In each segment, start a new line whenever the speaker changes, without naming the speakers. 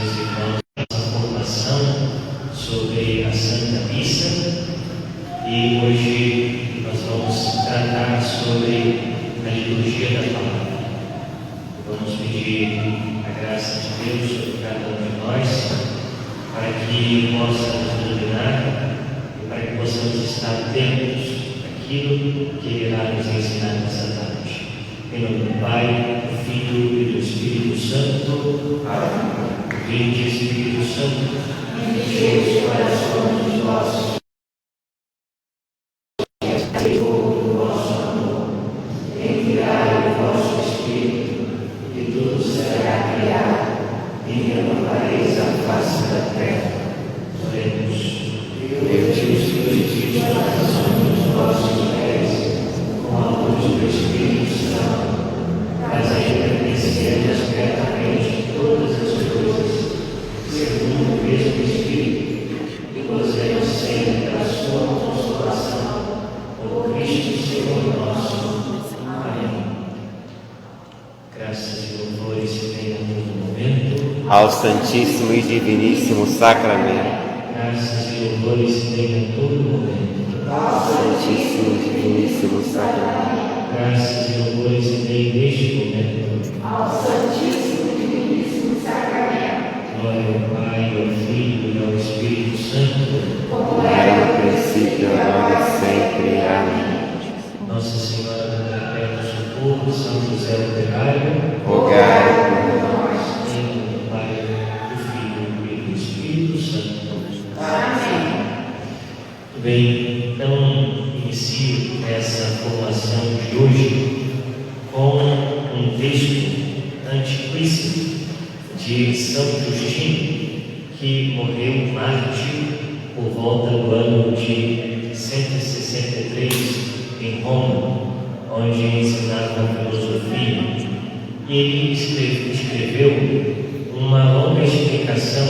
meus irmãos, a formação sobre a Santa Missa, e hoje nós vamos tratar sobre a liturgia da palavra. Vamos pedir a graça de Deus sobre cada um de nós, para que possa nos iluminar e para que possamos estar atentos àquilo que Ele irá nos ensinar nessa tarde. Em nome do Pai, do Filho e do Espírito Santo. Amém. Vinde, Espírito Santo, enche os corações dos vossos.
Ao Santíssimo e Diviníssimo Sacramento.
Graças e louvores se deem a todo momento.
Ao Santíssimo e Diviníssimo Sacramento.
Graças e louvores se deem neste momento.
Ao Santíssimo e Diviníssimo Sacramento.
Glória ao Pai, ao Filho e ao Espírito Santo.
Como
Era no princípio, agora e sempre. Amém.
Nossa Senhora do Perpétuo Socorro, São José Operário,
Rogai por nós.
Bem, então inicio essa formação de hoje com um texto antiquíssimo de São Justino, que morreu mártir por volta do ano de 163 em Roma, onde ensinava filosofia. E ele escreveu uma longa explicação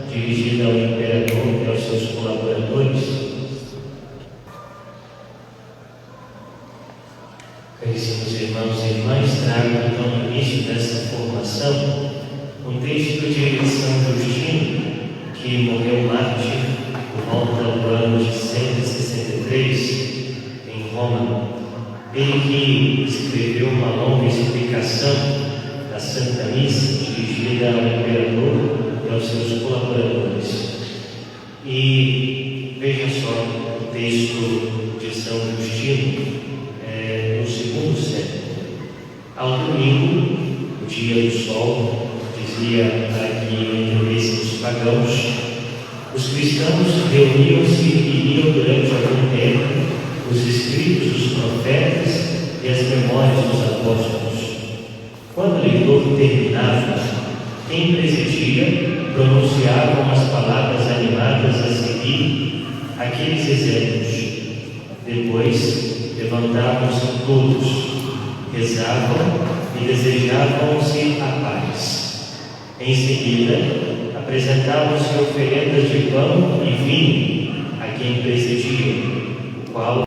dirigida ao imperador e aos seus colaboradores. Caríssimos irmãos e irmãs, trago então no início dessa formação um texto de São Justino, que morreu mártir por volta do ano de 163 em Roma. Ele que escreveu uma longa explicação da Santa Missa dirigida ao imperador e aos seus colaboradores. E veja só o texto de São Justino. No segundo século, ao domingo, o dia do sol, dizia aqui entre os pagãos, os cristãos reuniam-se e liam durante algum tempo os escritos dos profetas e as memórias dos apóstolos. Quando o leitor terminava, quem presidia pronunciava umas palavras animadas a seguir aqueles exemplos. Depois, levantavam-se todos, rezavam e desejavam-se a paz. Em seguida, apresentavam-se oferendas de pão e vinho a quem presidia, o qual,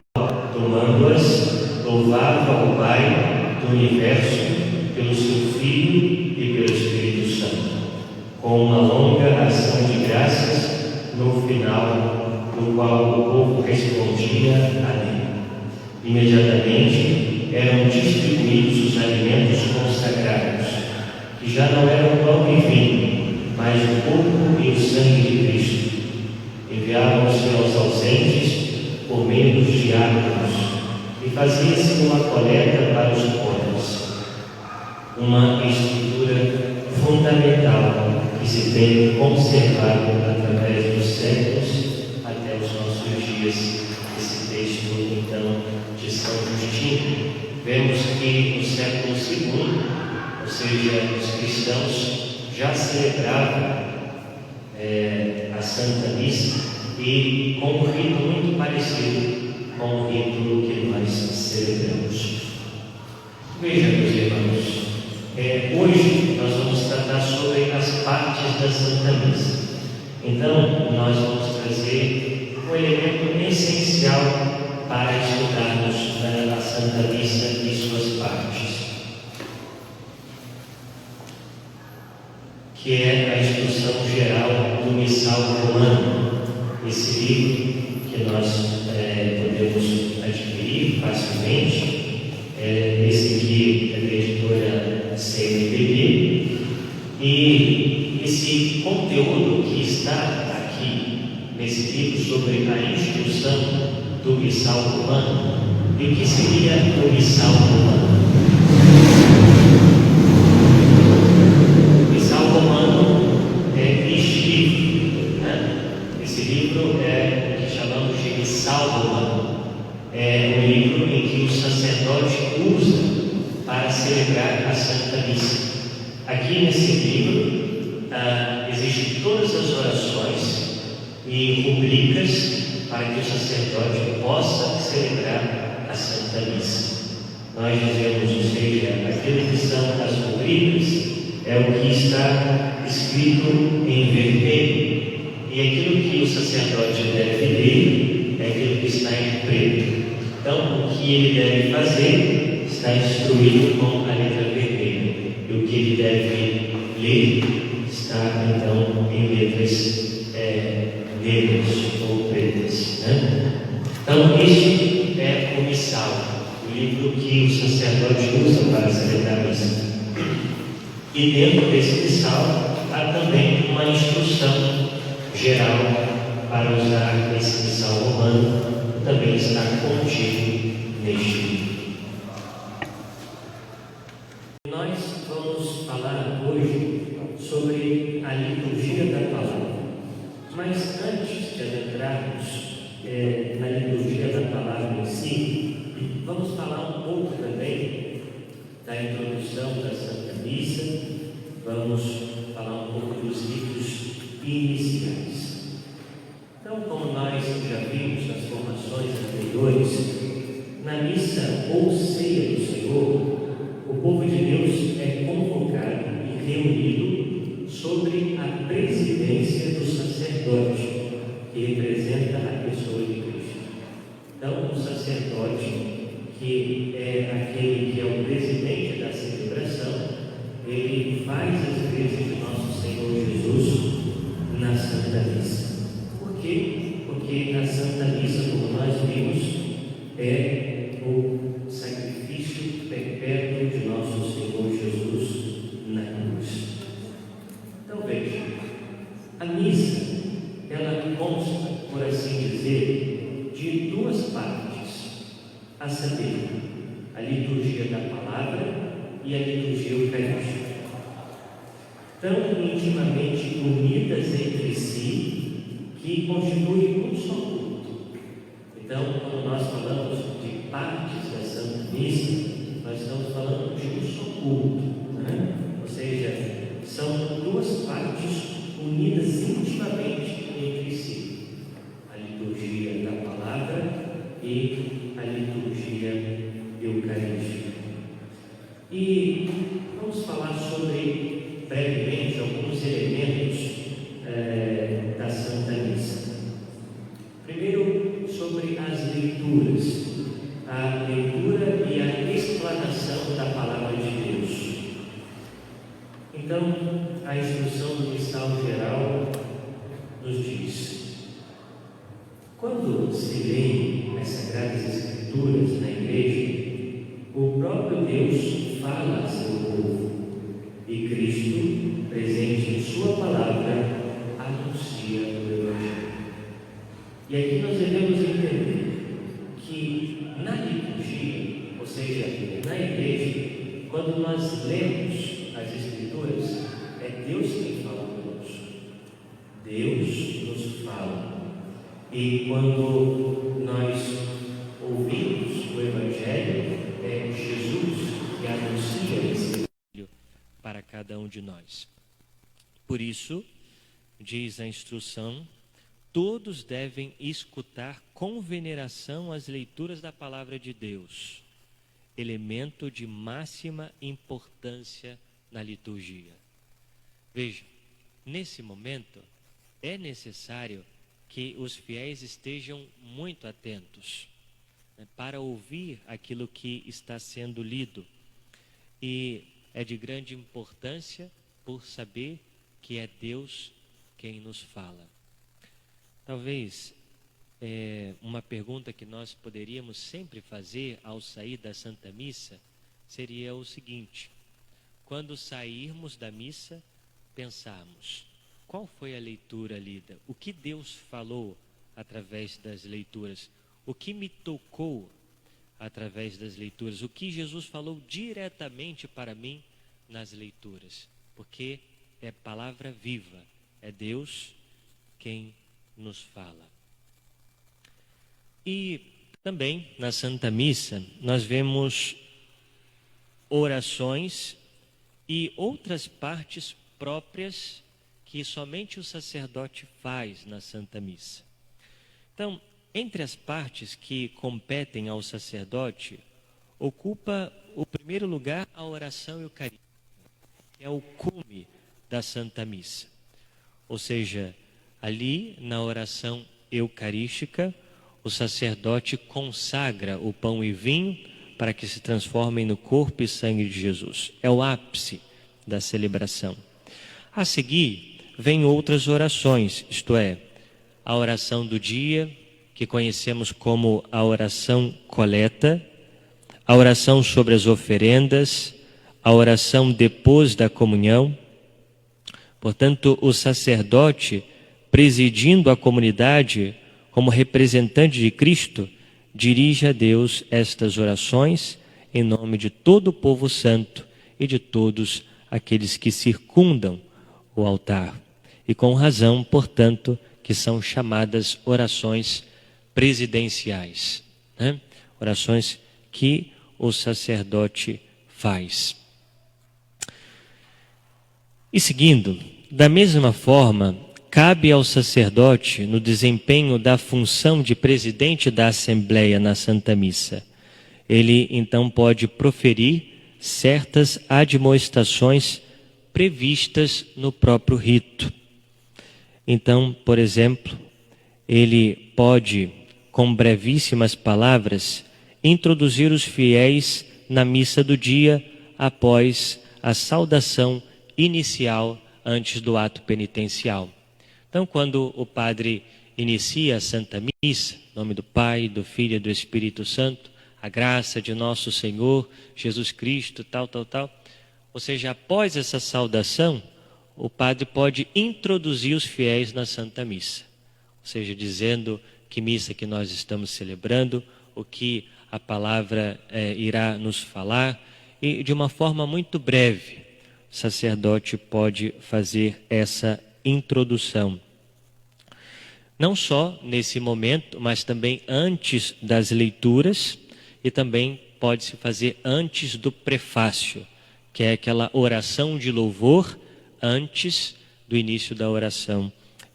tomando-as, louvava o Pai do Universo pelo seu Filho e pelo Espírito Santo, com uma longa ação de graças no final, no qual o povo respondia amém. Imediatamente eram distribuídos os alimentos consagrados, que já não eram pão e vinho, mas o corpo e o sangue de Cristo. Enviavam-se aos ausentes por meio dos diáconos e fazia-se uma coleta para os pobres. Uma estrutura fundamental que se tem conservado através dos séculos até os nossos dias. Esse texto, então, de São Justino. Vemos que no século II, ou seja, os cristãos já celebravam a Santa Missa e com um rito muito parecido com o rito que nós celebramos. Veja, meus irmãos, hoje nós vamos tratar sobre as partes da Santa Missa. Então, nós vamos trazer um elemento essencial para estudarmos a Santa Missa e suas partes, que é a Instrução Geral do Missal Romano. Esse livro que nós podemos adquirir facilmente, esse aqui é da editora CNBB, e esse conteúdo que está aqui nesse livro sobre a instrução do Missal Romano. E o que seria o Missal Romano? O Missal Romano é este livro, né? Esse livro é o que chamamos de Missal Romano. É um livro em que o sacerdote usa para celebrar a Santa Missa. Aqui nesse livro existem todas as orações e rubricas para que o sacerdote possa celebrar a Santa Missa. Nós dizemos, ou seja, aquilo que são as rubricas é o que está escrito em vermelho, e aquilo que o sacerdote deve ler é aquilo que está em preto. Então, o que ele deve fazer está instruído com a letra vermelha, e o que ele deve ler está então em letras negras ou pretas, né? Então, este é o Missal, o livro que o sacerdote usa para celebrar a missa. E dentro desse Missal há também uma instrução geral para usar esse Missal Romano, que também está contido neste livro. Nós vamos falar hoje sobre a liturgia da palavra. Mas antes de adentrarmos na liturgia da palavra em si, vamos falar um pouco também da introdução da Santa Missa, vamos falar um pouco dos ritos iniciais. Então, como nós já vimos nas formações anteriores, na missa ou ceia do Senhor, o povo de Deus é convocado e reunido sobre a presidência do sacerdote, que representa a pessoa de Cristo. Então, o sacerdote, que é aquele que é o presidente da celebração, ele faz as vezes de nosso Senhor Jesus na Santa Missa. Por quê? Porque a Santa Missa, como nós vimos, é o sacrifício perpétuo de nosso Senhor Jesus na cruz. Então veja, a missa, ela consta, por assim dizer, de duas partes, a saber, a liturgia da palavra e a liturgia eucarística, tão intimamente unidas entre si, que constituem um só culto. Então, quando nós falamos de partes da Santa Missa, nós estamos falando de um só culto, né? Ou seja, são duas partes unidas intimamente entre si, a liturgia da palavra e a liturgia eucarística. E vamos falar sobre, brevemente, alguns elementos da Santa Missa. Primeiro, sobre as leituras, a leitura e a explanação da Palavra de Deus. Então, a instrução do Missal Geral nos diz: quando se lê as Sagradas Escrituras na igreja, o próprio Deus fala a seu povo, e Cristo, presente em sua palavra, anuncia o Evangelho. E aqui nós devemos entender que na liturgia, ou seja, na igreja, quando nós lemos as Escrituras, é Deus quem fala conosco. Deus nos fala. E quando nós ouvimos o Evangelho, é Jesus que anuncia esse Evangelho para cada um de nós. Por isso, diz a instrução, todos devem escutar com veneração as leituras da Palavra de Deus, elemento de máxima importância na liturgia. Veja, nesse momento, é necessário que os fiéis estejam muito atentos, né, para ouvir aquilo que está sendo lido. E é de grande importância por saber
que é Deus quem nos fala. Talvez uma pergunta que nós poderíamos sempre fazer ao sair da Santa Missa seria o seguinte: quando sairmos da missa, pensarmos, qual foi a leitura lida? O que Deus falou através das leituras? O que me tocou através das leituras? O que Jesus falou diretamente para mim nas leituras? Porque é palavra viva, é Deus quem nos fala. E também na Santa Missa nós vemos orações e outras partes próprias que somente o sacerdote faz na Santa Missa. Então, entre as partes que competem ao sacerdote, ocupa o primeiro lugar a oração eucarística, que é o cume da Santa Missa. Ou seja, ali na oração eucarística, o sacerdote consagra o pão e vinho para que se transformem no corpo e sangue de Jesus. É o ápice da celebração. A seguir, vem outras orações, isto é, a oração do dia, que conhecemos como a oração coleta, a oração sobre as oferendas, a oração depois da comunhão. Portanto, o sacerdote, presidindo a comunidade como representante de Cristo, dirige a Deus estas orações em nome de todo o povo santo e de todos aqueles que circundam o altar. E com razão, portanto, que são chamadas orações presidenciais, né? Orações que o sacerdote faz. E seguindo, da mesma forma, cabe ao sacerdote, no desempenho da função de presidente da Assembleia na Santa Missa, ele então pode proferir certas admoestações previstas no próprio rito. Então, por exemplo, ele pode, com brevíssimas palavras, introduzir os fiéis na missa do dia após a saudação inicial antes do ato penitencial. Então, quando o padre inicia a Santa Missa, em nome do Pai, do Filho e do Espírito Santo, a graça de nosso Senhor Jesus Cristo, tal. Ou seja, após essa saudação, o padre pode introduzir os fiéis na Santa Missa. Ou seja, dizendo que missa que nós estamos celebrando, o que a palavra irá nos falar, e de uma forma muito breve, o sacerdote pode fazer essa introdução. Não só nesse momento, mas também antes das leituras, e também pode-se fazer antes do prefácio, que é aquela oração de louvor antes do início da oração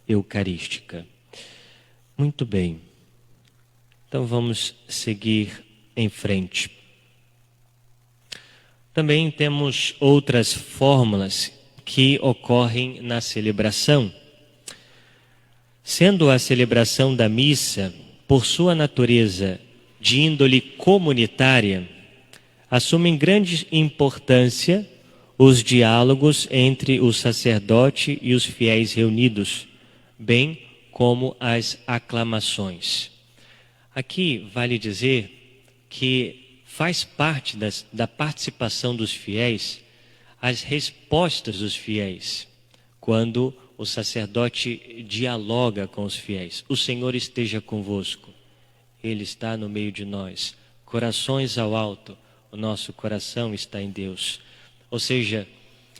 eucarística. Muito bem. Então vamos seguir em frente. Também temos outras fórmulas que ocorrem na celebração. Sendo a celebração da missa, por sua natureza de índole comunitária, assumem grande importância os diálogos entre o sacerdote e os fiéis reunidos, bem como as aclamações. Aqui vale dizer que faz parte da participação dos fiéis as respostas dos fiéis, quando o sacerdote dialoga com os fiéis. O Senhor esteja convosco, Ele está no meio de nós. Corações ao alto, o nosso coração está em Deus. Ou seja,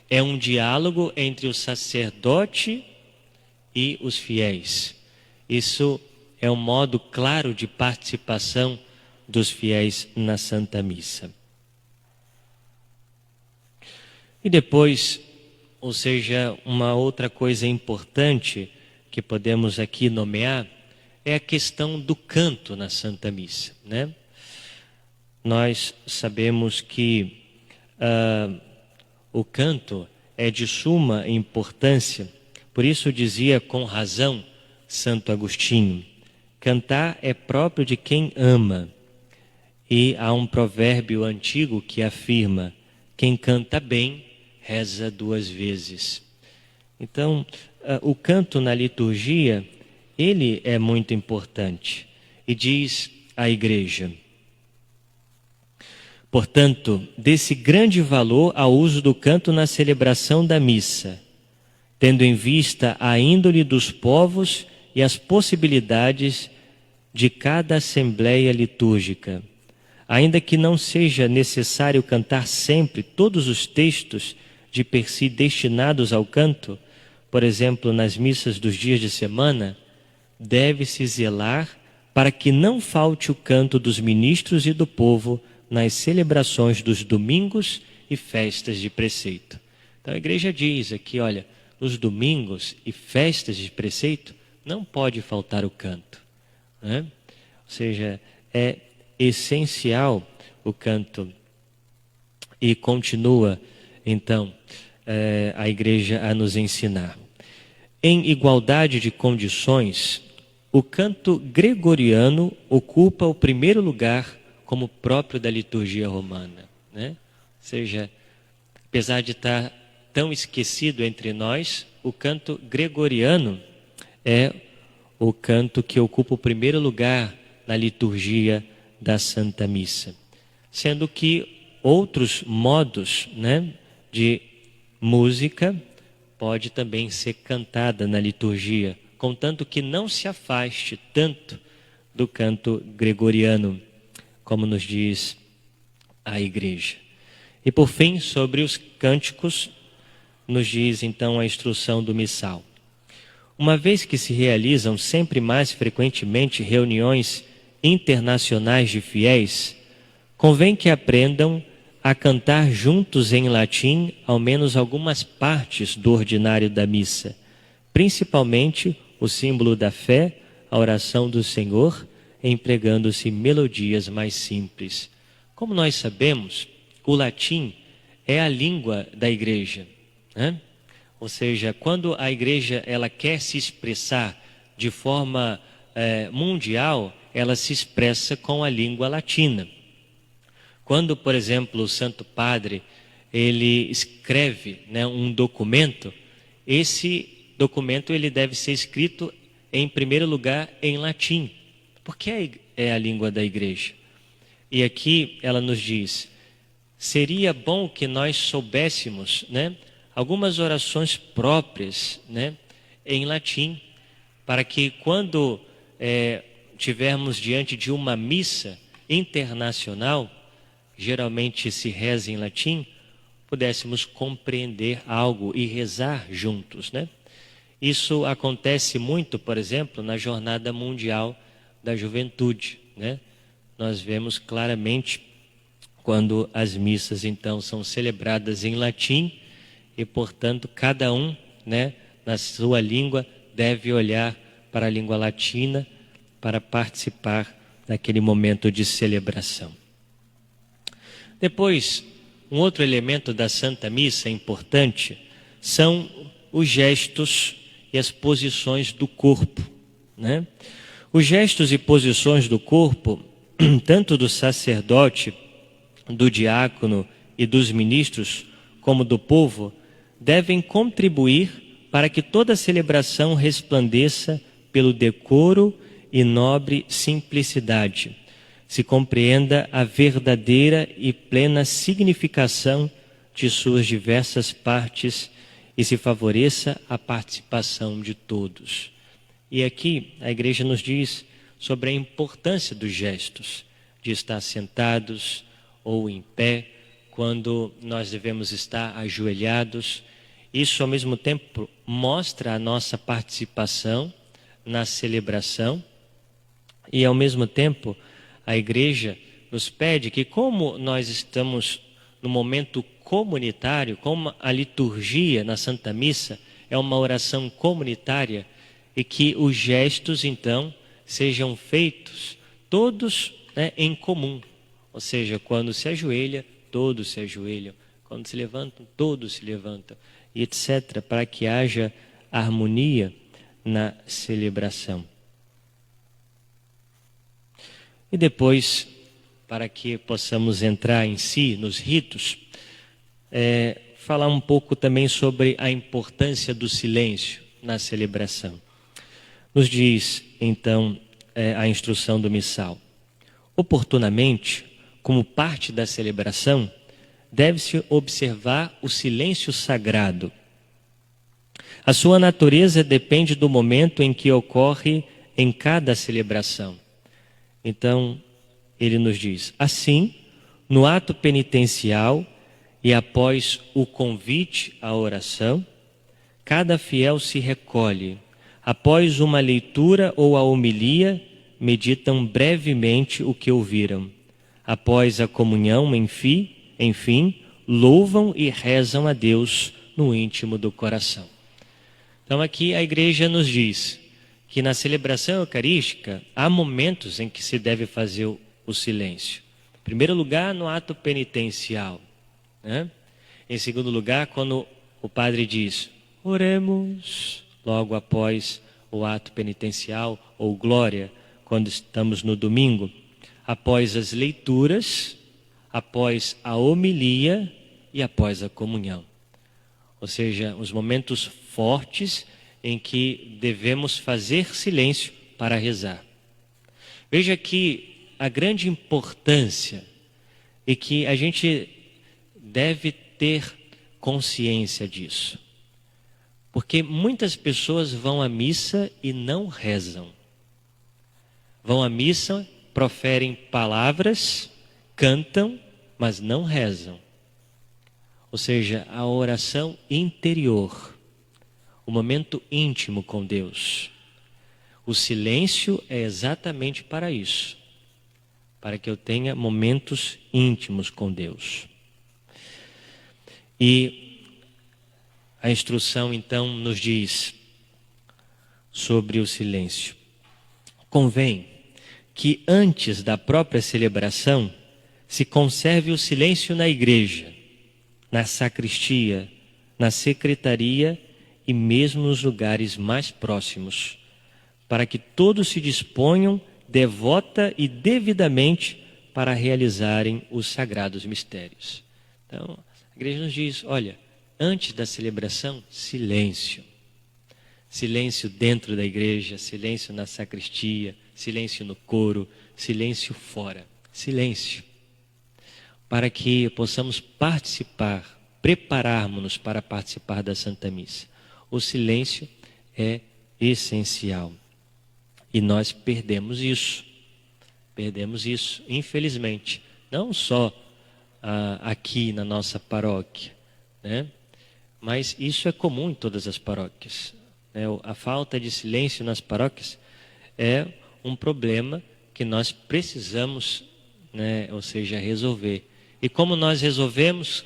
é um diálogo entre o sacerdote e os fiéis. Isso é um modo claro de participação dos fiéis na Santa Missa. E depois, ou seja, uma outra coisa importante que podemos aqui nomear é a questão do canto na Santa Missa, né? Nós sabemos que o canto é de suma importância, por isso dizia com razão Santo Agostinho: cantar é próprio de quem ama. E há um provérbio antigo que afirma: quem canta bem, reza 2 vezes. Então, o canto na liturgia, ele é muito importante. E diz a Igreja: portanto, desse grande valor ao uso do canto na celebração da missa, tendo em vista a índole dos povos e as possibilidades de cada assembleia litúrgica. Ainda que não seja necessário cantar sempre todos os textos de per si destinados ao canto, por exemplo, nas missas dos dias de semana, deve-se zelar para que não falte o canto dos ministros e do povo nas celebrações dos domingos e festas de preceito. Então a Igreja diz aqui, olha, nos domingos e festas de preceito não pode faltar o canto, né? Ou seja, é essencial o canto. E continua, então, a Igreja a nos ensinar. Em igualdade de condições, o canto gregoriano ocupa o primeiro lugar como próprio da liturgia romana, né? Ou seja, apesar de estar tão esquecido entre nós, o canto gregoriano é o canto que ocupa o primeiro lugar na liturgia da Santa Missa. Sendo que outros modos, né, de música pode também ser cantada na liturgia, contanto que não se afaste tanto do canto gregoriano, como nos diz a Igreja. E por fim, sobre os cânticos, nos diz então a instrução do missal. Uma vez que se realizam sempre mais frequentemente reuniões internacionais de fiéis, convém que aprendam a cantar juntos em latim ao menos algumas partes do ordinário da missa, principalmente o símbolo da fé, a oração do Senhor, empregando-se melodias mais simples. Como nós sabemos, o latim é a língua da Igreja, né? Ou seja, quando a Igreja ela quer se expressar de forma mundial, ela se expressa com a língua latina. Quando, por exemplo, o Santo Padre ele escreve, né, um documento, esse documento ele deve ser escrito em primeiro lugar em latim, porque é a língua da Igreja. E aqui ela nos diz: seria bom que nós soubéssemos, né, algumas orações próprias, né, em latim, para que quando tivermos diante de uma missa internacional, geralmente se reza em latim, pudéssemos compreender algo e rezar juntos, né? Isso acontece muito, por exemplo, na Jornada Mundial da Juventude, né? Nós vemos claramente quando as missas então são celebradas em latim e, portanto, cada um, né, na sua língua deve olhar para a língua latina para participar daquele momento de celebração. Depois, um outro elemento da Santa Missa importante são os gestos e as posições do corpo, né? Os gestos e posições do corpo, tanto do sacerdote, do diácono e dos ministros, como do povo, devem contribuir para que toda celebração resplandeça pelo decoro e nobre simplicidade, se compreenda a verdadeira e plena significação de suas diversas partes e se favoreça a participação de todos. E aqui a Igreja nos diz sobre a importância dos gestos, de estar sentados ou em pé, quando nós devemos estar ajoelhados. Isso, ao mesmo tempo, mostra a nossa participação na celebração e, ao mesmo tempo, a Igreja nos pede que, como nós estamos no momento comunitário, como a liturgia na Santa Missa é uma oração comunitária, e que os gestos, então, sejam feitos todos, né, em comum. Ou seja, quando se ajoelha, todos se ajoelham. Quando se levantam, todos se levantam. E etc., para que haja harmonia na celebração. E depois, para que possamos entrar em si, nos ritos, falar um pouco também sobre a importância do silêncio na celebração. Nos diz, então, a instrução do missal. Oportunamente, como parte da celebração, deve-se observar o silêncio sagrado. A sua natureza depende do momento em que ocorre em cada celebração. Então, ele nos diz, assim, no ato penitencial e após o convite à oração, cada fiel se recolhe. Após uma leitura ou a homilia, meditam brevemente o que ouviram. Após a comunhão, enfim, louvam e rezam a Deus no íntimo do coração. Então aqui a igreja nos diz que na celebração eucarística há momentos em que se deve fazer o silêncio. Em primeiro lugar, no ato penitencial, né? Em segundo lugar, quando o padre diz, oremos, logo após o ato penitencial, ou glória, quando estamos no domingo, após as leituras, após a homilia e após a comunhão. Ou seja, os momentos fortes em que devemos fazer silêncio para rezar. Veja que a grande importância e que a gente deve ter consciência disso. Porque muitas pessoas vão à missa e não rezam. Vão à missa, proferem palavras, cantam, mas não rezam. Ou seja, a oração interior, o momento íntimo com Deus. O silêncio é exatamente para isso, para que eu tenha momentos íntimos com Deus. E a instrução então nos diz sobre o silêncio. Convém que antes da própria celebração se conserve o silêncio na igreja, na sacristia, na secretaria e mesmo nos lugares mais próximos, para que todos se disponham devota e devidamente para realizarem os sagrados mistérios. Então, a igreja nos diz, olha, antes da celebração, silêncio. Silêncio dentro da igreja, silêncio na sacristia, silêncio no coro, silêncio fora. Silêncio. Para que possamos participar, prepararmos-nos para participar da Santa Missa. O silêncio é essencial. E nós perdemos isso, infelizmente. Não só aqui na nossa paróquia, né? Mas isso é comum em todas as paróquias. Né? A falta de silêncio nas paróquias é um problema que nós precisamos, né? Ou seja, resolver. E como nós resolvemos?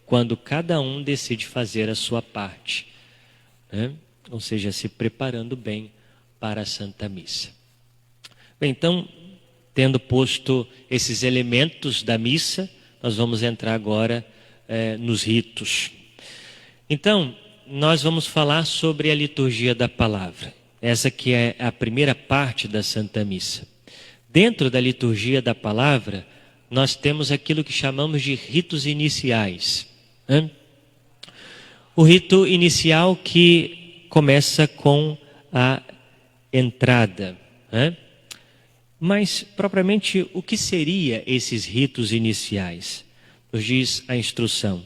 Quando cada um decide fazer a sua parte, né? Ou seja, se preparando bem para a Santa Missa. Bem, então, tendo posto esses elementos da missa, nós vamos entrar agora nos ritos. Então, nós vamos falar sobre a liturgia da palavra. Essa que é a primeira parte da Santa Missa. Dentro da liturgia da palavra, nós temos aquilo que chamamos de ritos iniciais. Né? O rito inicial que começa com a entrada. Né? Mas, propriamente, o que seriam esses ritos iniciais? Nos diz a instrução.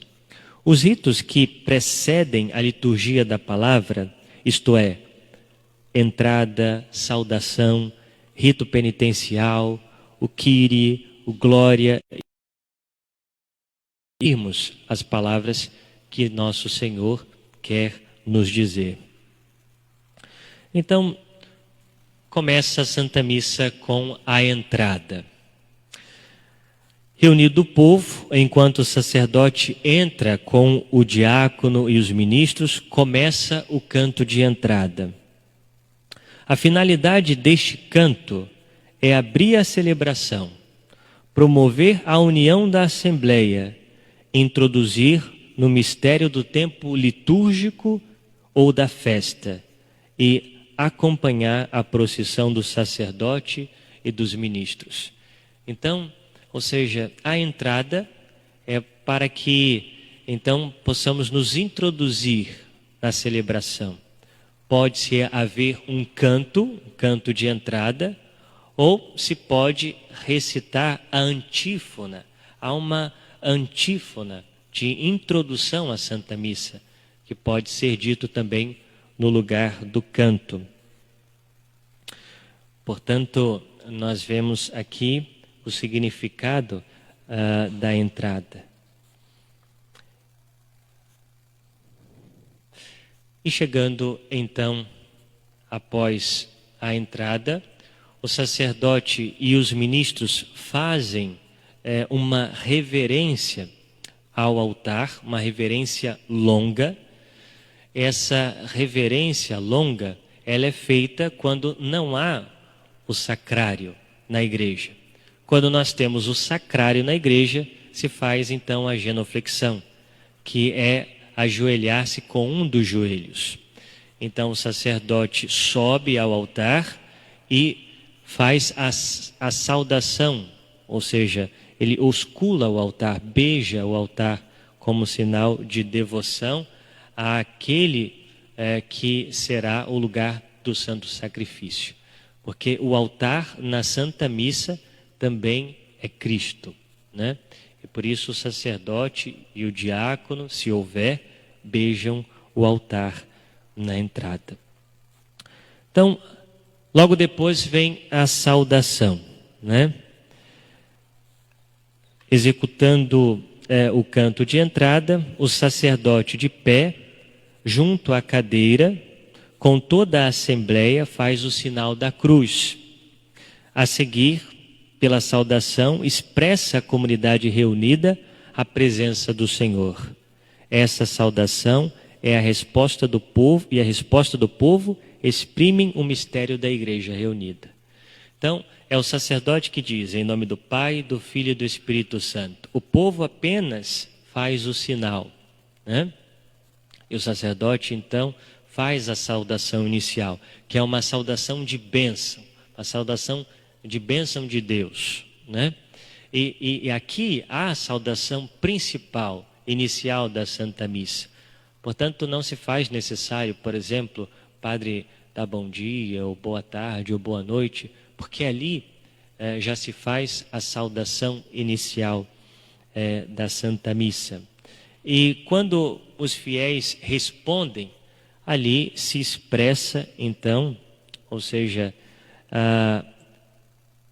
Os ritos que precedem a liturgia da palavra, isto é, entrada, saudação, rito penitencial, o Kyrie, o Glória, irmos as palavras que nosso Senhor quer nos dizer. Então, começa a Santa Missa com a entrada. Reunido o povo, enquanto o sacerdote entra com o diácono e os ministros, começa o canto de entrada. A finalidade deste canto é abrir a celebração, promover a união da Assembleia, introduzir no mistério do tempo litúrgico ou da festa e acompanhar a procissão do sacerdote e dos ministros. Então, ou seja, a entrada é para que então possamos nos introduzir na celebração. Pode-se haver um canto de entrada, ou se pode recitar a antífona. Há uma antífona de introdução à Santa Missa, que pode ser dito também no lugar do canto. Portanto, nós vemos aqui o significado da entrada. E chegando então, após a entrada, o sacerdote e os ministros fazem uma reverência ao altar, uma reverência longa. Essa reverência longa, ela é feita quando não há o sacrário na igreja. Quando nós temos o sacrário na igreja, se faz então a genuflexão, que é ajoelhar-se com um dos joelhos. Então o sacerdote sobe ao altar e faz a saudação, ou seja, ele oscula o altar, beija o altar como sinal de devoção àquele que será o lugar do santo sacrifício. Porque o altar na Santa Missa também é Cristo, né? E por isso o sacerdote e o diácono, se houver, beijam o altar na entrada. Então, logo depois vem a saudação, né? Executando o canto de entrada, o sacerdote de pé, junto à cadeira, com toda a assembleia, faz o sinal da cruz. A seguir, pela saudação, expressa a comunidade reunida a presença do Senhor. Essa saudação é a resposta do povo, e a resposta do povo exprimem o mistério da igreja reunida. Então, é o sacerdote que diz, em nome do Pai, do Filho e do Espírito Santo. O povo apenas faz o sinal, né? E o sacerdote, então, faz a saudação inicial, que é uma saudação de bênção, a saudação de bênção de Deus, né? E aqui há a saudação principal, inicial da Santa Missa. Portanto, não se faz necessário, por exemplo, Padre dá bom dia, ou boa tarde, ou boa noite, porque ali já se faz a saudação inicial da Santa Missa. E quando os fiéis respondem, ali se expressa, então, ou seja,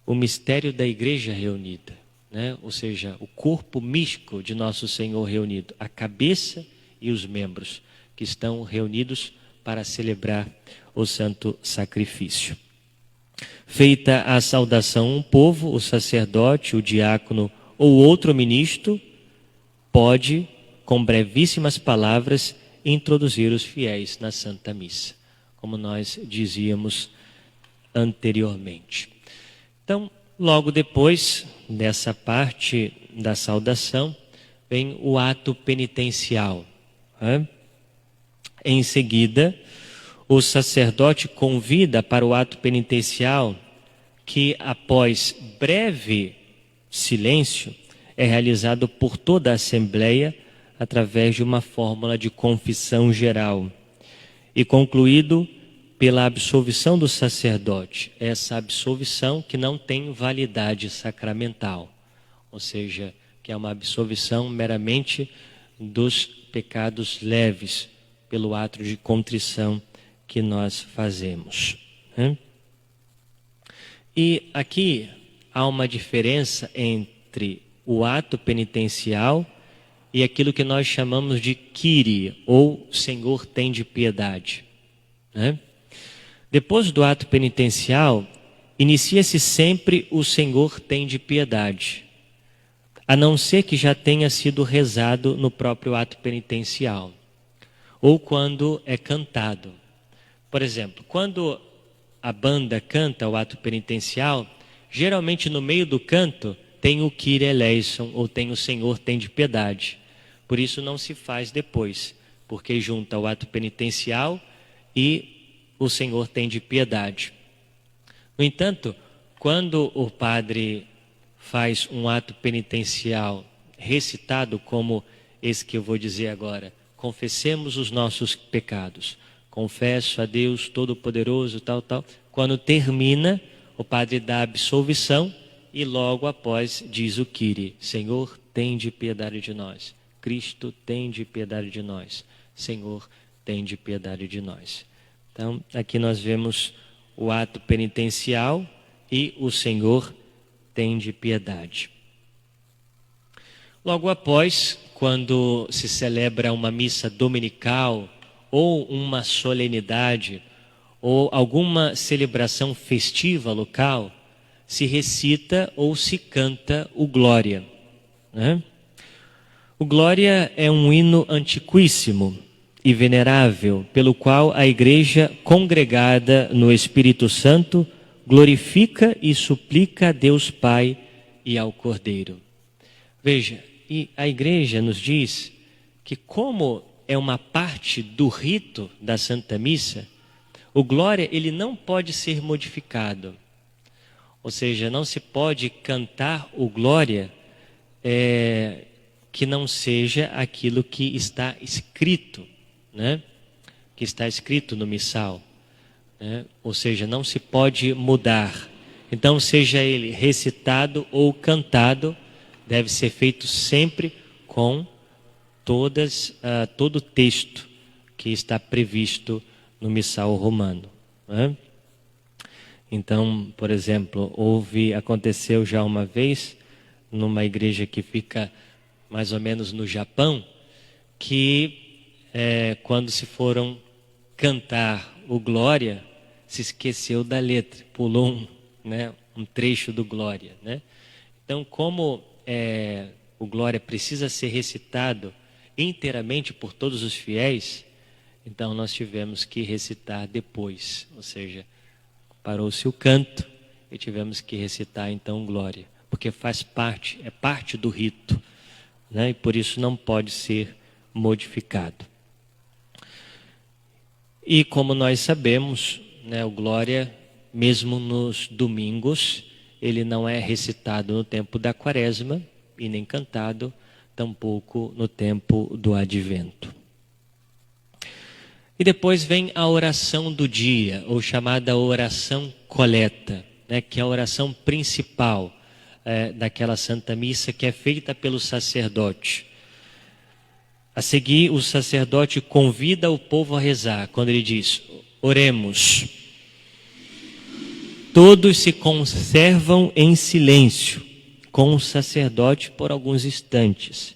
o mistério da igreja reunida, né? Ou seja, o corpo místico de nosso Senhor reunido, a cabeça e os membros que estão reunidos para celebrar o santo sacrifício. Feita a saudação, um povo, o sacerdote, o diácono ou outro ministro pode, com brevíssimas palavras, introduzir os fiéis na Santa Missa, como nós dizíamos anteriormente. Então, logo depois dessa parte da saudação, vem o ato penitencial, né? Em seguida, o sacerdote convida para o ato penitencial, que após breve silêncio é realizado por toda a Assembleia através de uma fórmula de confissão geral e concluído pela absolvição do sacerdote. Essa absolvição que não tem validade sacramental, ou seja, que é uma absolvição meramente dos pecados leves pelo ato de contrição que nós fazemos, né? E aqui há uma diferença entre o ato penitencial e aquilo que nós chamamos de Kyrie, ou Senhor tem de piedade, né? Depois do ato penitencial, inicia-se sempre o Senhor tem de piedade, a não ser que já tenha sido rezado no próprio ato penitencial, ou quando é cantado. Por exemplo, quando a banda canta o ato penitencial, geralmente no meio do canto tem o Kyrie eleison, ou tem o Senhor tem de piedade. Por isso não se faz depois, porque junta o ato penitencial e o Senhor tem de piedade. No entanto, quando o padre faz um ato penitencial recitado como esse que eu vou dizer agora. Confessemos os nossos pecados. Confesso a Deus Todo-Poderoso, tal. Quando termina, o padre dá a absolvição e logo após diz o Kyrie: Senhor, tende piedade de nós. Cristo, tende piedade de nós. Senhor, tende piedade de nós. Então, aqui nós vemos o ato penitencial e o Senhor tende piedade. Logo após, quando se celebra uma missa dominical ou uma solenidade ou alguma celebração festiva local, se recita ou se canta o Glória, né? O Glória é um hino antiquíssimo e venerável, pelo qual a Igreja, congregada no Espírito Santo, glorifica e suplica a Deus Pai e ao Cordeiro. Veja, e a Igreja nos diz que, como é uma parte do rito da Santa Missa, o Glória ele não pode ser modificado. Ou seja, não se pode cantar o Glória que não seja aquilo que está escrito, né? Que está escrito no missal, né? Ou seja, não se pode mudar. Então, seja ele recitado ou cantado, deve ser feito sempre com todo o texto que está previsto no missal romano, né? Então, por exemplo, aconteceu já uma vez numa igreja que fica mais ou menos no Japão, que quando se foram cantar o Glória, se esqueceu da letra, pulou um trecho do Glória, né? Então, como o Glória precisa ser recitado inteiramente por todos os fiéis, então nós tivemos que recitar depois, ou seja, parou-se o canto e tivemos que recitar então Glória, porque é parte do rito, né? E por isso não pode ser modificado. E como nós sabemos, né, o Glória, mesmo nos domingos, ele não é recitado no tempo da Quaresma e nem cantado, tampouco no tempo do Advento. E depois vem a oração do dia, ou chamada oração coleta, né, que é a oração principal daquela Santa Missa, que é feita pelo sacerdote. A seguir, o sacerdote convida o povo a rezar, quando ele diz: oremos. Todos se conservam em silêncio com o sacerdote por alguns instantes,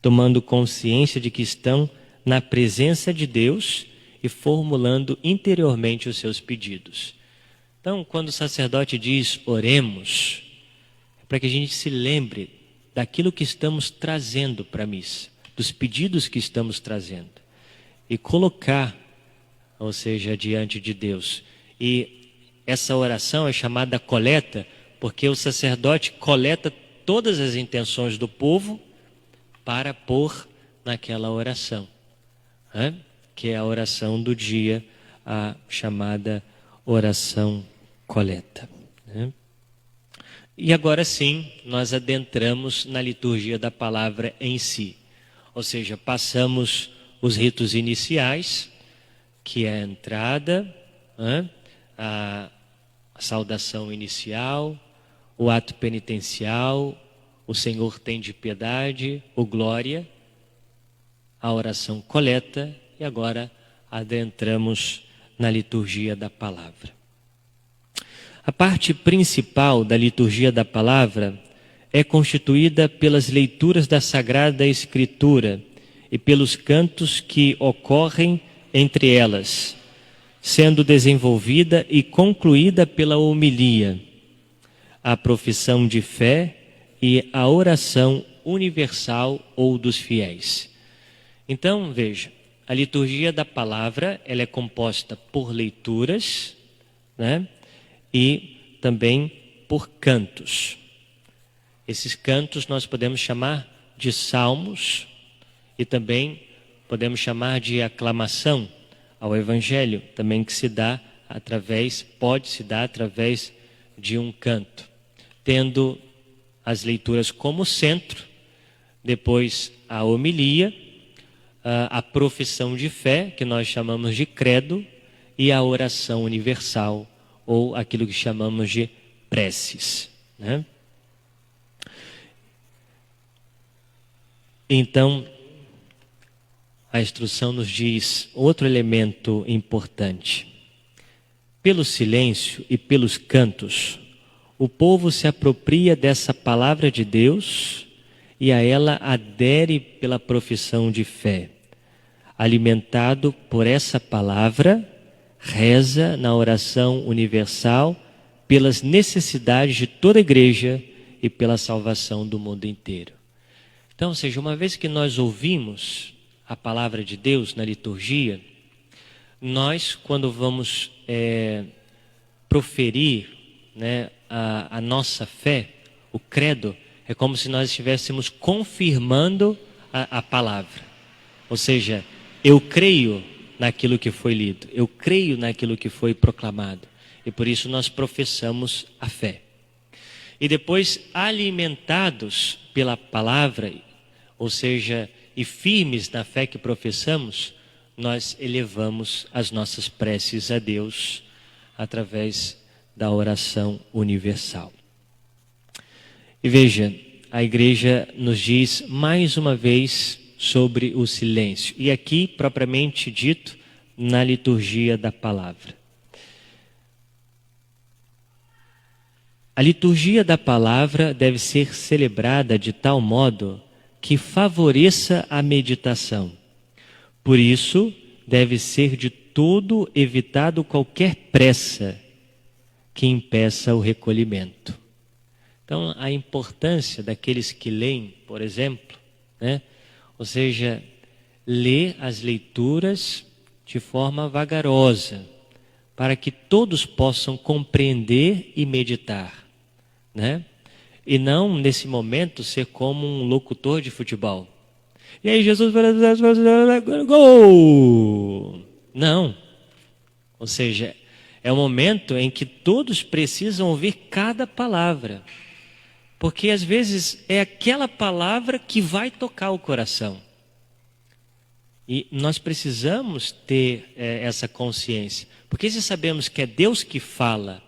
tomando consciência de que estão na presença de Deus e formulando interiormente os seus pedidos. Então, quando o sacerdote diz oremos, é para que a gente se lembre daquilo que estamos trazendo para a missa, dos pedidos que estamos trazendo, e colocar, ou seja, diante de Deus. E essa oração é chamada coleta, porque o sacerdote coleta todas as intenções do povo para pôr naquela oração, né? Que é a oração do dia, a chamada oração coleta, né? E agora sim, nós adentramos na liturgia da palavra em si. Ou seja, passamos os ritos iniciais, que é a entrada, né? A saudação inicial, o ato penitencial, o Senhor tende piedade, o Glória, a oração coleta, e agora adentramos na liturgia da palavra. A parte principal da liturgia da palavra é constituída pelas leituras da Sagrada Escritura e pelos cantos que ocorrem entre elas, sendo desenvolvida e concluída pela homilia, a profissão de fé e a oração universal ou dos fiéis. Então, veja, a liturgia da palavra ela é composta por leituras, né, e também por cantos. Esses cantos nós podemos chamar de salmos e também podemos chamar de aclamação ao Evangelho, também que pode se dar através de um canto, tendo as leituras como centro, depois a homilia, a profissão de fé, que nós chamamos de credo, e a oração universal, ou aquilo que chamamos de preces, né? Então, a instrução nos diz outro elemento importante. Pelo silêncio e pelos cantos, o povo se apropria dessa palavra de Deus e a ela adere pela profissão de fé. Alimentado por essa palavra, reza na oração universal pelas necessidades de toda a igreja e pela salvação do mundo inteiro. Então, ou seja, uma vez que nós ouvimos a palavra de Deus na liturgia, nós, quando vamos proferir, né, a nossa fé, o credo, é como se nós estivéssemos confirmando a palavra. Ou seja, eu creio naquilo que foi lido, eu creio naquilo que foi proclamado, e por isso nós professamos a fé. E depois, alimentados pela palavra, ou seja, e firmes na fé que professamos, nós elevamos as nossas preces a Deus através da oração universal. E veja, a igreja nos diz mais uma vez sobre o silêncio, e aqui propriamente dito na liturgia da palavra. A liturgia da palavra deve ser celebrada de tal modo que favoreça a meditação. Por isso, deve ser de todo evitado qualquer pressa que impeça o recolhimento. Então, a importância daqueles que leem, por exemplo, né? Ou seja, ler as leituras de forma vagarosa, para que todos possam compreender e meditar, né? E não, nesse momento, ser como um locutor de futebol. E aí Jesus fala, gol! Não. Ou seja, é o momento em que todos precisam ouvir cada palavra. Porque às vezes é aquela palavra que vai tocar o coração. E nós precisamos ter essa consciência. Porque se sabemos que é Deus que fala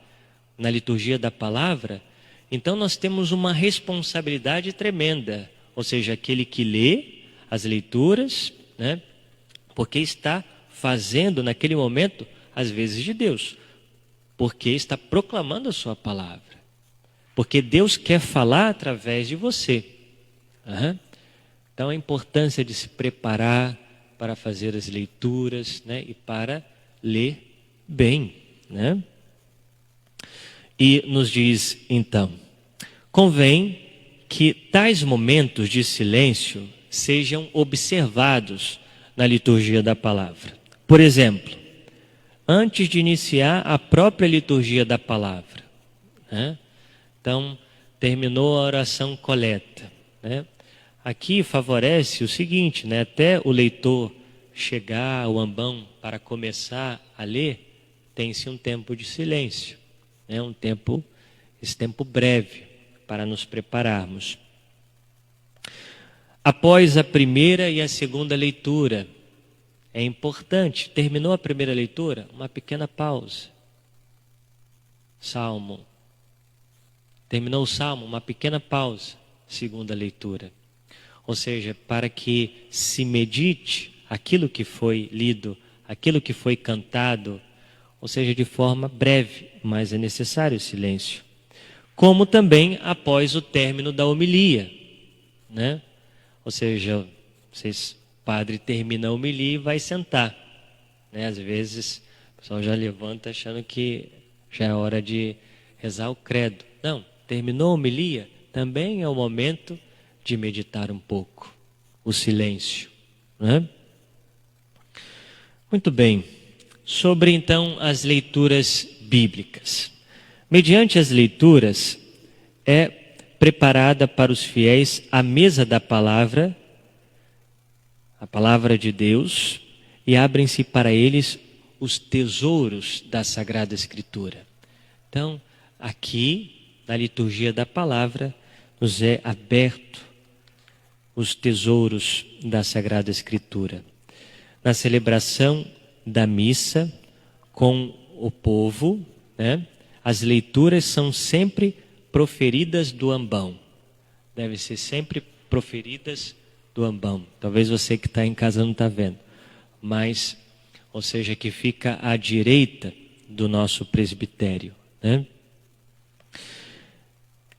na liturgia da palavra, então nós temos uma responsabilidade tremenda. Ou seja, aquele que lê as leituras, né? Porque está fazendo naquele momento as vezes de Deus. Porque está proclamando a sua palavra. Porque Deus quer falar através de você. Então a importância de se preparar para fazer as leituras, né? E para ler bem, né? E nos diz então, convém que tais momentos de silêncio sejam observados na liturgia da palavra. Por exemplo, antes de iniciar a própria liturgia da palavra, né? Então, terminou a oração coleta, né? Aqui favorece o seguinte, né? Até o leitor chegar ao ambão para começar a ler, tem-se um tempo de silêncio, né? Esse tempo breve para nos prepararmos. Após a primeira e a segunda leitura, é importante, terminou a primeira leitura, uma pequena pausa. Salmo. Terminou o salmo, uma pequena pausa, segunda leitura. Ou seja, para que se medite aquilo que foi lido, aquilo que foi cantado, ou seja, de forma breve, mas é necessário o silêncio. Como também após o término da homilia, né? Ou seja, o padre termina a homilia e vai sentar, né? Às vezes o pessoal já levanta achando que já é hora de rezar o credo. Não, terminou a homilia, também é o momento de meditar um pouco, o silêncio, né? Muito bem, sobre então as leituras bíblicas. Mediante as leituras é preparada para os fiéis a mesa da palavra, a palavra de Deus, e abrem-se para eles os tesouros da Sagrada Escritura. Então, aqui, na liturgia da palavra, nos é aberto os tesouros da Sagrada Escritura. Na celebração da missa com o povo, né, as leituras são sempre proferidas do ambão. Devem ser sempre proferidas do ambão. Talvez você que está em casa não está vendo. Mas, ou seja, que fica à direita do nosso presbitério, né?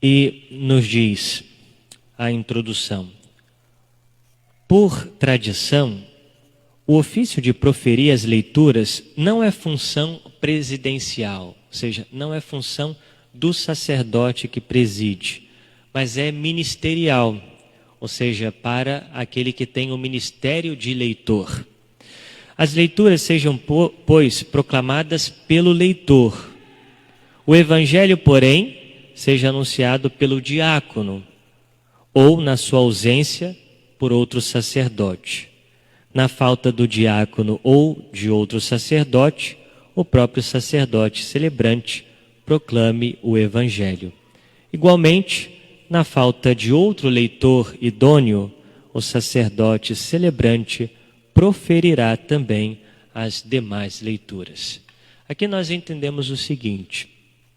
E nos diz a introdução: por tradição, o ofício de proferir as leituras não é função presidencial, ou seja, não é função do sacerdote que preside, mas é ministerial, ou seja, para aquele que tem o ministério de leitor. As leituras sejam, pois, proclamadas pelo leitor. O evangelho, porém, seja anunciado pelo diácono, ou, na sua ausência, por outro sacerdote. Na falta do diácono ou de outro sacerdote, o próprio sacerdote celebrante proclame o evangelho. Igualmente, na falta de outro leitor idôneo, o sacerdote celebrante proferirá também as demais leituras. Aqui nós entendemos o seguinte,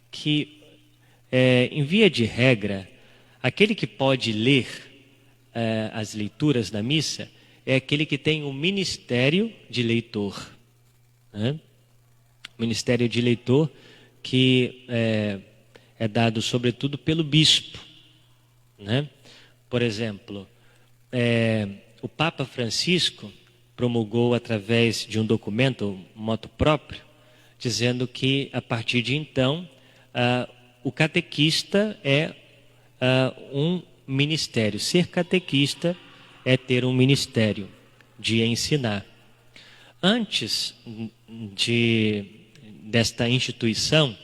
que em via de regra, aquele que pode ler as leituras da missa é aquele que tem o ministério de leitor, né? O ministério de leitor que é dado sobretudo pelo bispo, né? Por exemplo, o Papa Francisco promulgou através de um documento, um motu próprio, dizendo que a partir de então o catequista é um ministério. Ser catequista é ter um ministério de ensinar. Antes desta instituição,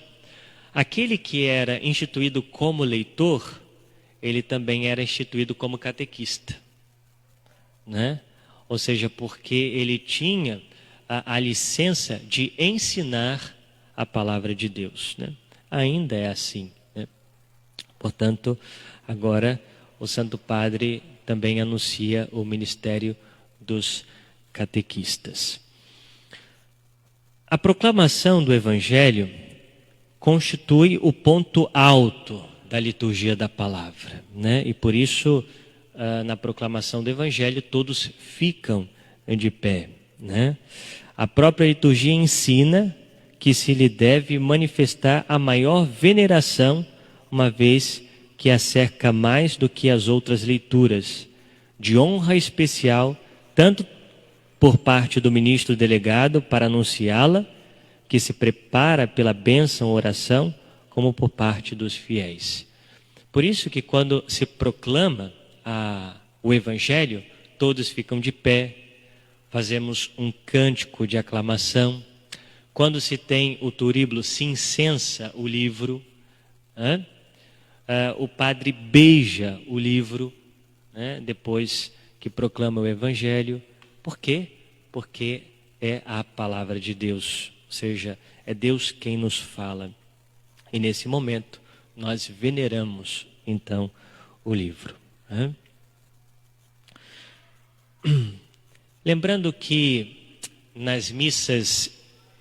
aquele que era instituído como leitor, ele também era instituído como catequista, né? Ou seja, porque ele tinha a licença de ensinar a palavra de Deus, né? Ainda é assim, né? Portanto, agora o Santo Padre também anuncia o ministério dos catequistas. A proclamação do Evangelho constitui o ponto alto da liturgia da palavra, né? E por isso, na proclamação do Evangelho, todos ficam de pé, né? A própria liturgia ensina que se lhe deve manifestar a maior veneração, uma vez que a cerca mais do que as outras leituras, de honra especial, tanto por parte do ministro delegado para anunciá-la, que se prepara pela bênção ou oração, como por parte dos fiéis. Por isso que quando se proclama o Evangelho, todos ficam de pé, fazemos um cântico de aclamação. Quando se tem o turíbulo, se incensa o livro, o padre beija o livro, né, depois que proclama o Evangelho. Por quê? Porque é a palavra de Deus, ou seja, é Deus quem nos fala. E nesse momento nós veneramos então o livro. Lembrando que nas missas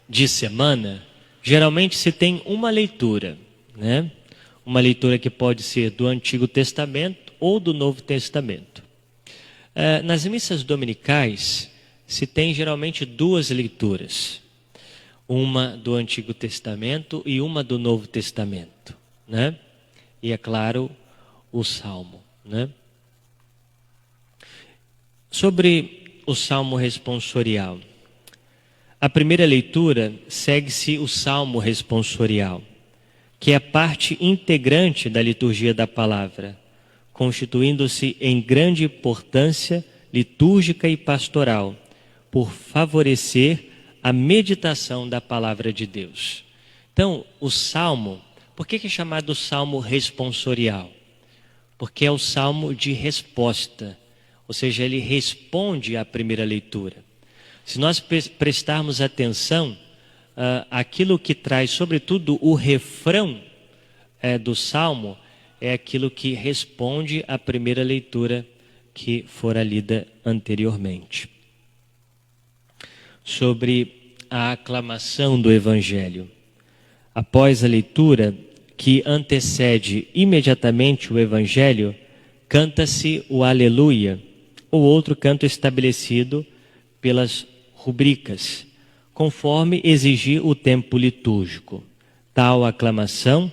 de semana, geralmente se tem uma leitura, né? Uma leitura que pode ser do Antigo Testamento ou do Novo Testamento. Nas missas dominicais, se tem geralmente duas leituras. Uma do Antigo Testamento e uma do Novo Testamento, né? E é claro, o Salmo, né? Sobre o Salmo responsorial. A primeira leitura segue-se o Salmo responsorial, que é a parte integrante da liturgia da palavra, constituindo-se em grande importância litúrgica e pastoral, por favorecer a meditação da palavra de Deus. Então, o Salmo, por que é chamado Salmo responsorial? Porque é o Salmo de resposta, ou seja, ele responde à primeira leitura. Se nós prestarmos atenção, aquilo que traz, sobretudo, o refrão do Salmo, é aquilo que responde à primeira leitura que fora lida anteriormente. Sobre a aclamação do Evangelho. Após a leitura, que antecede imediatamente o Evangelho, canta-se o Aleluia, ou outro canto estabelecido pelas rubricas, conforme exigir o tempo litúrgico. Tal aclamação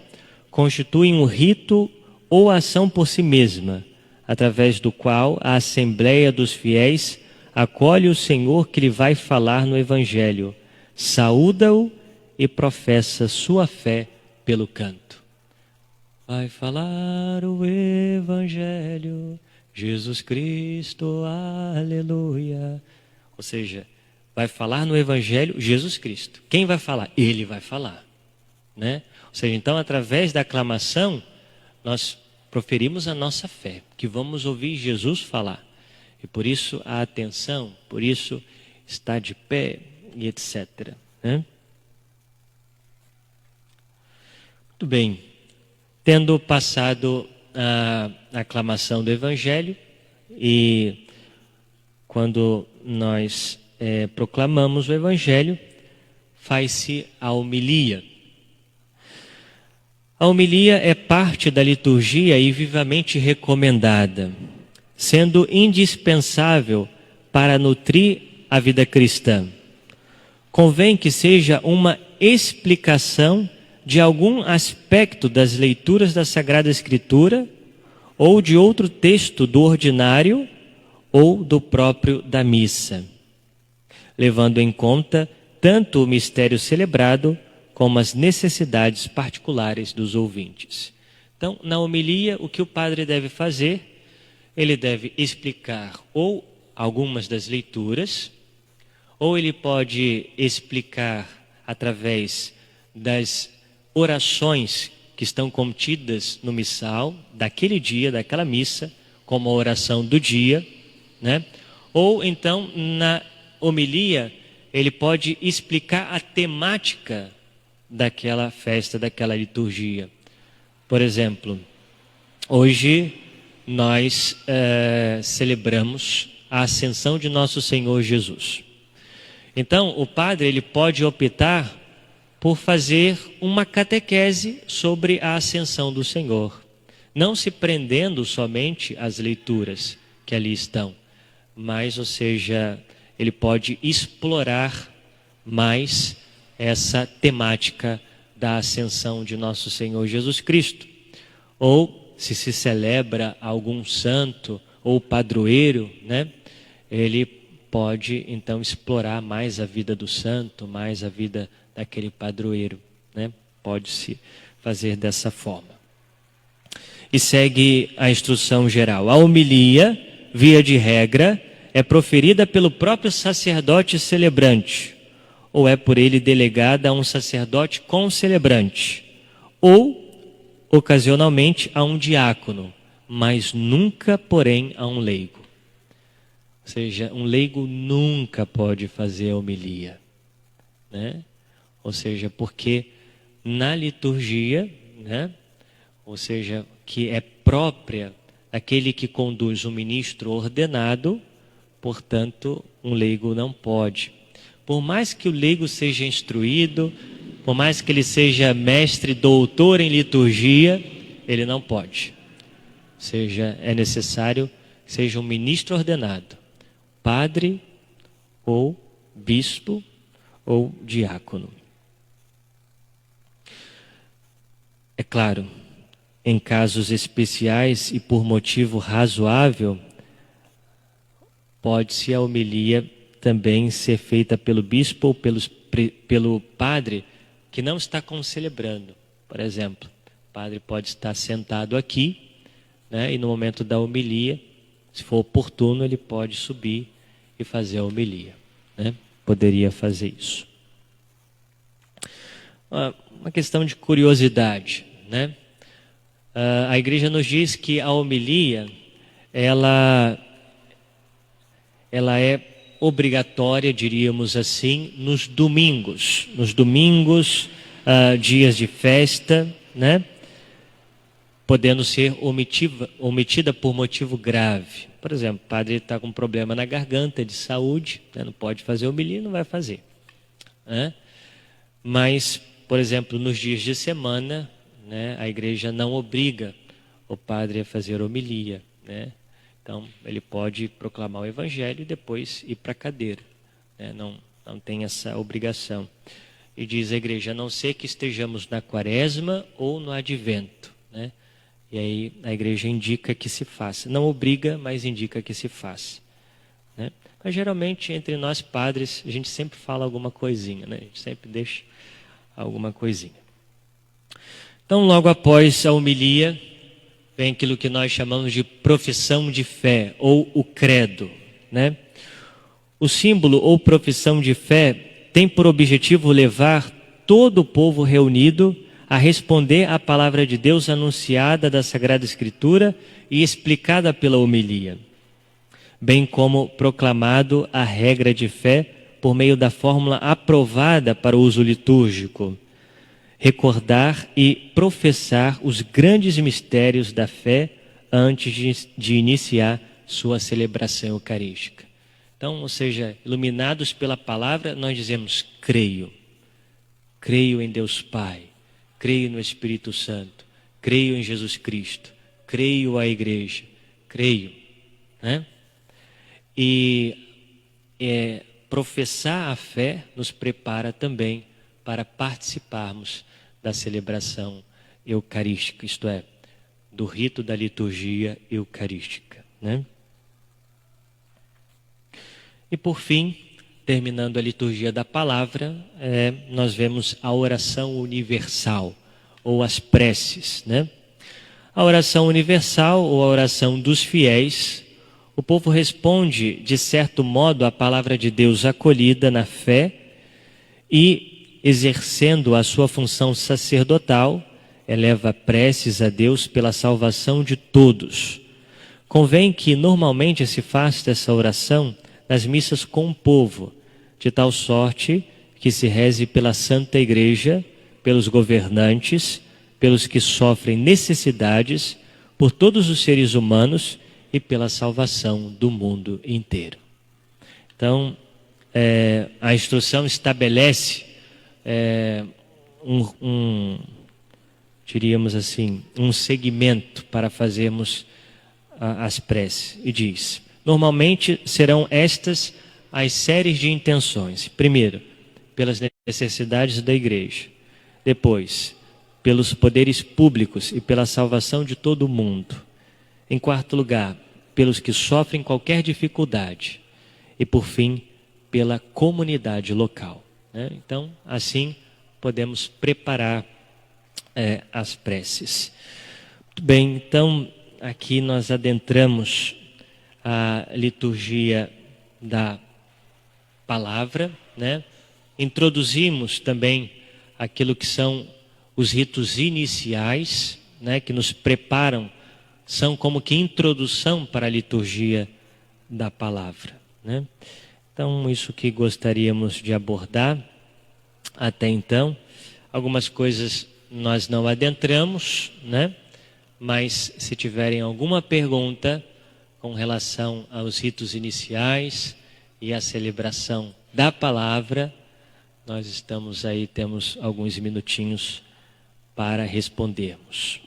constitui um rito ou ação por si mesma, através do qual a Assembleia dos Fiéis acolhe o Senhor que lhe vai falar no Evangelho, saúda-o e professa sua fé pelo canto. Vai falar o Evangelho, Jesus Cristo, aleluia. Ou seja, vai falar no Evangelho Jesus Cristo. Quem vai falar? Ele vai falar, né? Ou seja, então, através da aclamação, nós proferimos a nossa fé, que vamos ouvir Jesus falar. E por isso a atenção, por isso estar de pé e etc. Né? Muito bem. Tendo passado a aclamação do Evangelho, e quando nós proclamamos o Evangelho, faz-se a homilia. A homilia é parte da liturgia e vivamente recomendada, sendo indispensável para nutrir a vida cristã. Convém que seja uma explicação de algum aspecto das leituras da Sagrada Escritura ou de outro texto do ordinário ou do próprio da missa, levando em conta tanto o mistério celebrado como as necessidades particulares dos ouvintes. Então, na homilia, o que o padre deve fazer? Ele deve explicar ou algumas das leituras, ou ele pode explicar através das orações que estão contidas no missal, daquele dia, daquela missa, como a oração do dia, né? Ou então, na homilia, ele pode explicar a temática daquela festa, daquela liturgia. Por exemplo, hoje nós celebramos a ascensão de nosso Senhor Jesus. Então, o padre ele pode optar por fazer uma catequese sobre a ascensão do Senhor, não se prendendo somente às leituras que ali estão, mas, ou seja, ele pode explorar mais essa temática da ascensão de nosso Senhor Jesus Cristo. Ou, se celebra algum santo ou padroeiro, né? Ele pode, então, explorar mais a vida do santo, mais a vida daquele padroeiro, né? Pode-se fazer dessa forma. E segue a instrução geral. A homilia, via de regra, é proferida pelo próprio sacerdote celebrante, ou é por ele delegada a um sacerdote concelebrante, ou, ocasionalmente, a um diácono, mas nunca, porém, a um leigo. Ou seja, um leigo nunca pode fazer a homilia, né? Ou seja, porque na liturgia, né? Ou seja, que é própria daquele que conduz o ministro ordenado, portanto, um leigo não pode. Por mais que o leigo seja instruído, por mais que ele seja mestre, doutor em liturgia, ele não pode. Ou seja, é necessário que seja um ministro ordenado, padre ou bispo ou diácono. É claro, em casos especiais e por motivo razoável, pode-se a homilia também ser feita pelo bispo ou pelo padre que não está concelebrando. Por exemplo, o padre pode estar sentado aqui, né, e no momento da homilia, se for oportuno, ele pode subir e fazer a homilia, né? Poderia fazer isso. Uma questão de curiosidade, né? A igreja nos diz que a homilia, ela é obrigatória, diríamos assim, nos domingos, dias de festa, né? Podendo ser omitida por motivo grave. Por por exemplo, o padre está com problema na garganta de saúde, né? Não pode fazer homilia, não vai fazer, né? Mas, por exemplo, nos dias de semana, né, a igreja não obriga o padre a fazer homilia, né? Então, ele pode proclamar o evangelho e depois ir para a cadeira, né? Não tem essa obrigação. E diz a igreja, a não ser que estejamos na quaresma ou no advento, né? E aí a igreja indica que se faça. Não obriga, mas indica que se faça, né? Mas geralmente entre nós padres a gente sempre fala alguma coisinha, né? A gente sempre deixa alguma coisinha. Então logo após a homilia vem aquilo que nós chamamos de profissão de fé ou o credo, né? O símbolo ou profissão de fé tem por objetivo levar todo o povo reunido a responder à palavra de Deus anunciada da Sagrada Escritura e explicada pela homilia, bem como proclamado a regra de fé por meio da fórmula aprovada para o uso litúrgico, recordar e professar os grandes mistérios da fé antes de iniciar sua celebração eucarística. Então, ou seja, iluminados pela palavra, nós dizemos, creio. Creio em Deus Pai, creio no Espírito Santo, creio em Jesus Cristo, creio à igreja, creio, né? E professar a fé nos prepara também para participarmos da celebração eucarística, isto é, do rito da liturgia eucarística, né? E por fim, terminando a liturgia da palavra, nós vemos a oração universal, ou as preces, né? A oração universal, ou a oração dos fiéis, o povo responde, de certo modo, à palavra de Deus acolhida na fé e, exercendo a sua função sacerdotal, eleva preces a Deus pela salvação de todos. Convém que normalmente se faça essa oração nas missas com o povo, de tal sorte que se reze pela Santa Igreja, pelos governantes, pelos que sofrem necessidades, por todos os seres humanos e pela salvação do mundo inteiro. Então, a instrução estabelece diríamos assim, um segmento para fazermos as preces. E diz, normalmente serão estas as séries de intenções. Primeiro, pelas necessidades da igreja. Depois, pelos poderes públicos e pela salvação de todo o mundo. Em quarto lugar, pelos que sofrem qualquer dificuldade. E por fim, pela comunidade local, né? Então, assim, podemos preparar as preces. Muito bem, então, aqui nós adentramos a liturgia da palavra, né? Introduzimos também aquilo que são os ritos iniciais, né? Que nos preparam, são como que introdução para a liturgia da palavra, né? Então, isso que gostaríamos de abordar até então. Algumas coisas nós não adentramos, né? Mas se tiverem alguma pergunta com relação aos ritos iniciais e à celebração da palavra, nós estamos aí, temos alguns minutinhos para respondermos.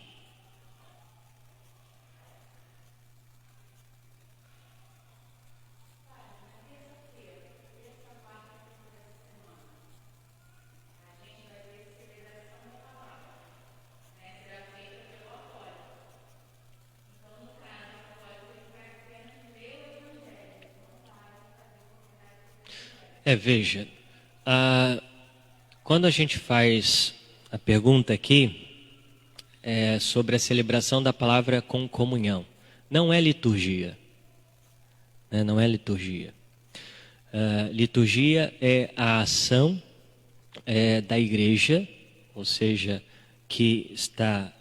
Veja, quando a gente faz a pergunta aqui sobre a celebração da palavra com comunhão, não é liturgia, né? Não é liturgia. Liturgia é a ação da igreja, ou seja, que está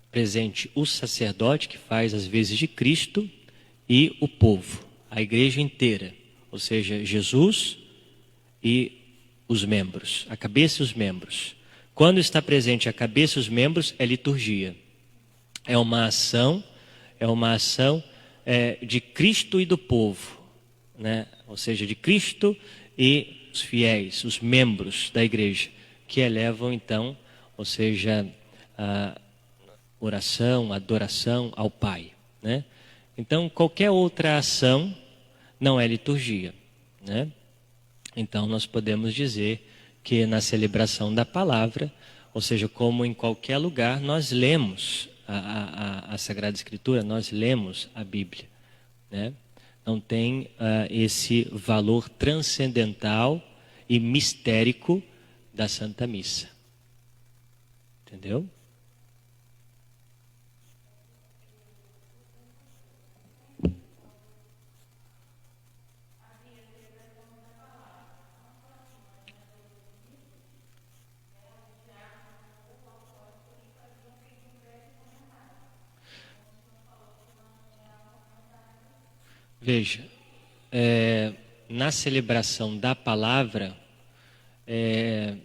presente o sacerdote, que faz as vezes de Cristo, e o povo, a igreja inteira. Ou seja, Jesus e os membros, a cabeça e os membros. Quando está presente a cabeça e os membros, é liturgia. É uma ação de Cristo e do povo, né? Ou seja, de Cristo e os fiéis, os membros da igreja, que elevam então, ou seja, a oração, adoração ao Pai, né? Então, qualquer outra ação não é liturgia, né? Então, nós podemos dizer que na celebração da palavra, ou seja, como em qualquer lugar, nós lemos a Sagrada Escritura, nós lemos a Bíblia, né? Não tem esse valor transcendental e mistérico da Santa Missa. Entendeu? Veja, na celebração da palavra,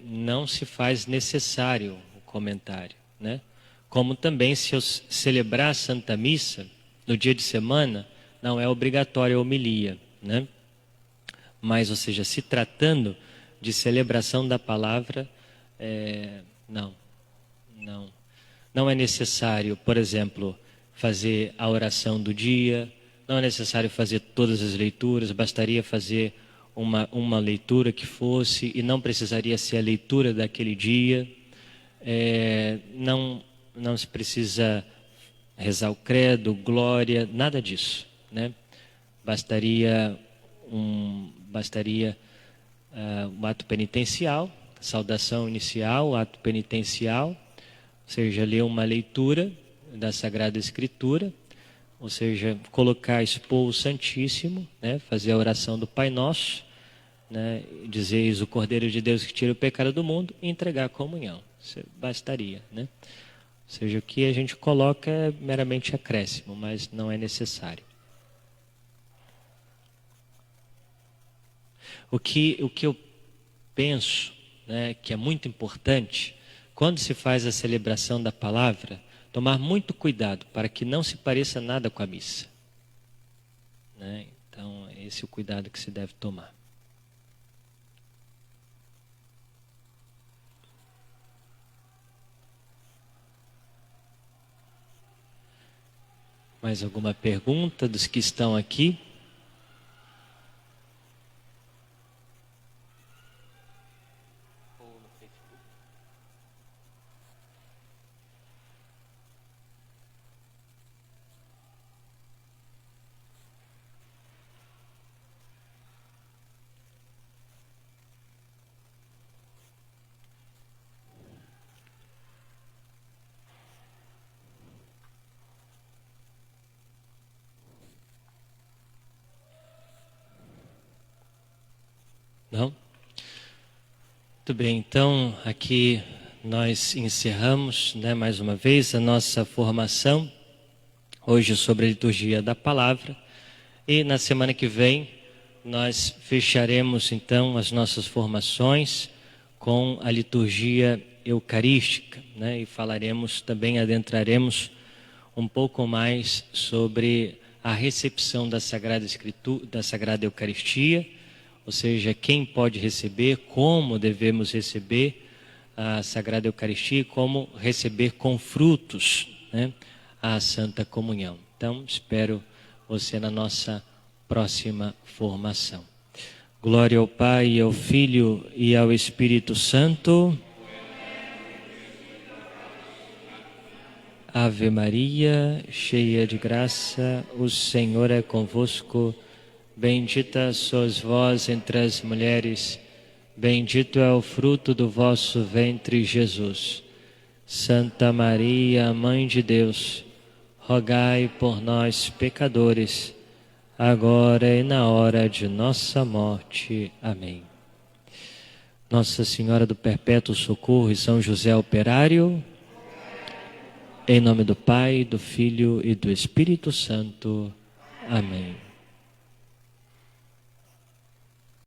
não se faz necessário o comentário, né? Como também, se eu celebrar a Santa Missa no dia de semana, não é obrigatória a homilia, né? Mas, ou seja, se tratando de celebração da palavra, não é necessário, por exemplo, fazer a oração do dia, não é necessário fazer todas as leituras, bastaria fazer uma leitura que fosse, e não precisaria ser a leitura daquele dia. Não se precisa rezar o credo, glória, nada disso, né? Bastaria um ato penitencial, saudação inicial, ato penitencial, ou seja, ler uma leitura da Sagrada Escritura, ou seja, expor o Santíssimo, né? Fazer a oração do Pai Nosso, né? Dizer: eis o Cordeiro de Deus que tira o pecado do mundo, e entregar a comunhão. Isso bastaria, né? Ou seja, o que a gente coloca é meramente acréscimo, mas não é necessário. O que eu penso, né, que é muito importante, quando se faz a celebração da palavra, tomar muito cuidado para que não se pareça nada com a missa, né? Então, esse é o cuidado que se deve tomar. Mais alguma pergunta dos que estão aqui? Não? Muito bem, então aqui nós encerramos, né, mais uma vez a nossa formação, hoje sobre a liturgia da palavra, e na semana que vem nós fecharemos então as nossas formações com a liturgia eucarística, né, e falaremos também, adentraremos um pouco mais sobre a recepção da Sagrada Escritura, da Sagrada Eucaristia, ou seja, quem pode receber, como devemos receber a Sagrada Eucaristia e como receber com frutos, né, a Santa Comunhão. Então, espero você na nossa próxima formação. Glória ao Pai, ao Filho e ao Espírito Santo. Ave Maria, cheia de graça, o Senhor é convosco. Bendita sois vós entre as mulheres, bendito é o fruto do vosso ventre, Jesus. Santa Maria, Mãe de Deus, rogai por nós, pecadores, agora e na hora de nossa morte. Amém. Nossa Senhora do Perpétuo Socorro e São José Operário, em nome do Pai, do Filho e do Espírito Santo. Amém.